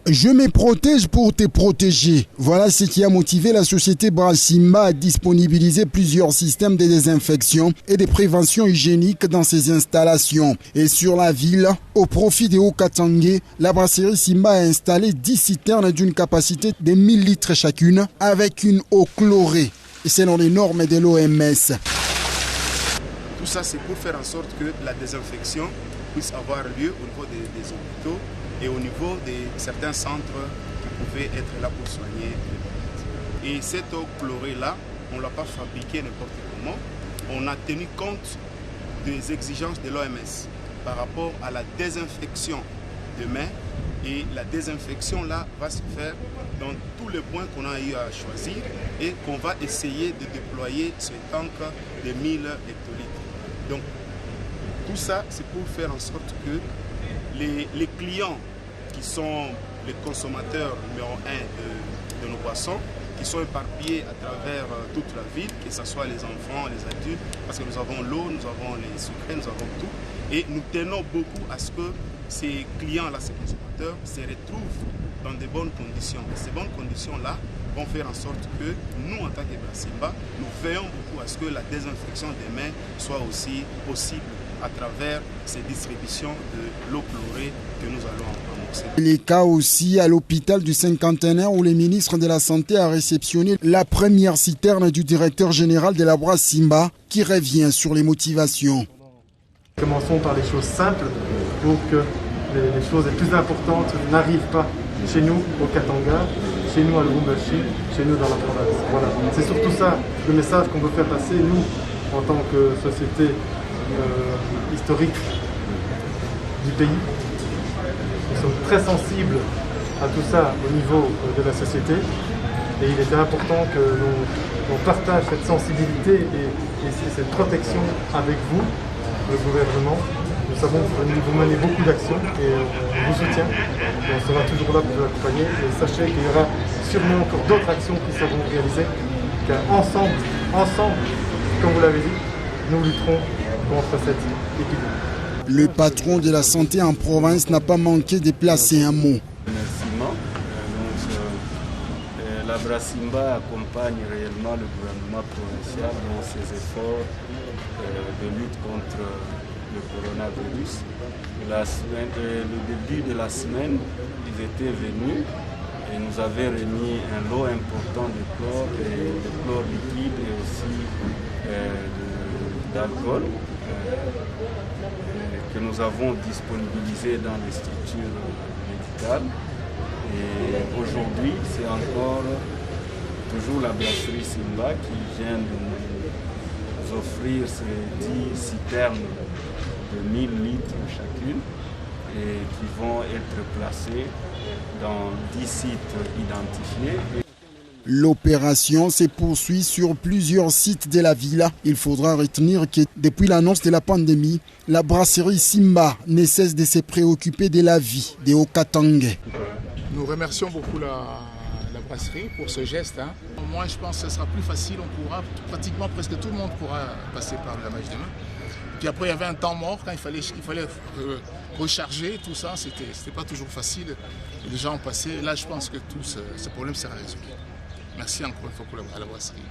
Je me protège pour te protéger. Voilà ce qui a motivé la société Brassimba à disponibiliser plusieurs systèmes de désinfection et de prévention hygiénique dans ses installations. Et sur la ville, au profit des Haut-Katanga, la brasserie Simba a installé 10 citernes d'une capacité de 1000 litres chacune avec une eau chlorée, selon les normes de l'OMS. Tout ça, c'est pour faire en sorte que la désinfection puisse avoir lieu au niveau des hôpitaux et au niveau de certains centres qui pouvaient être là pour soigner les malades. Et cette eau chlorée-là, on ne l'a pas fabriquée n'importe comment. On a tenu compte des exigences de l'OMS par rapport à la désinfection de mains. Et la désinfection là va se faire dans tous les points qu'on a eu à choisir et qu'on va essayer de déployer ce tank de 1000 hectolitres. Donc tout ça, c'est pour faire en sorte que les clients qui sont les consommateurs numéro 1 de nos boissons, qui sont éparpillés à travers toute la ville, que ce soit les enfants, les adultes, parce que nous avons l'eau, nous avons les sucrés, nous avons tout. Et nous tenons beaucoup à ce que ces clients-là, ces consommateurs, se retrouvent dans de bonnes conditions. Et ces bonnes conditions-là vont faire en sorte que nous, en tant que Brassimba, nous veillons beaucoup à ce que la désinfection des mains soit aussi possible à travers ces distributions de l'eau chlorée que nous allons amorcer. Les cas aussi à l'hôpital du Cinquantenaire où le ministre de la Santé a réceptionné la première citerne du directeur général de la Brassimba qui revient sur les motivations. Commençons par les choses simples pour que les choses les plus importantes n'arrivent pas chez nous au Katanga, chez nous à Lubumbashi, chez nous dans la province. Voilà. C'est surtout ça le message qu'on veut faire passer, nous, en tant que société historique du pays. Nous sommes très sensibles à tout ça au niveau de la société et il était important que l'on partage cette sensibilité et cette protection avec vous, le gouvernement. Nous savons que vous menez beaucoup d'actions et on vous soutient et on sera toujours là pour vous accompagner. Et sachez qu'il y aura sûrement encore d'autres actions qui seront réalisées car ensemble, comme vous l'avez dit, nous lutterons contre cette épidémie. Le patron de la santé en province n'a pas manqué de placer un mot. La Brassimba accompagne réellement le gouvernement provincial dans ses efforts de lutte contre le coronavirus. Le début de la semaine, ils étaient venus et nous avaient remis un lot important de chlore, de chlore liquide et aussi d'alcool que nous avons disponibilisé dans les structures médicales. Et aujourd'hui, c'est encore toujours la brasserie Simba qui vient de nous offrir ces 10 citernes de 1000 litres chacune et qui vont être placées dans 10 sites identifiés. L'opération se poursuit sur plusieurs sites de la ville. Il faudra retenir que depuis l'annonce de la pandémie, la brasserie Simba ne cesse de se préoccuper de la vie des Haut-Katanga. Nous remercions beaucoup la brasserie pour ce geste. Moi, je pense que ce sera plus facile. On pourra, pratiquement presque tout le monde pourra passer par le lavage des mains. Puis après, il y avait un temps mort quand il fallait recharger, tout ça. C'était pas toujours facile. Les gens ont passé. Là, je pense que tout ce problème sera résolu. Merci encore une fois pour la brasserie.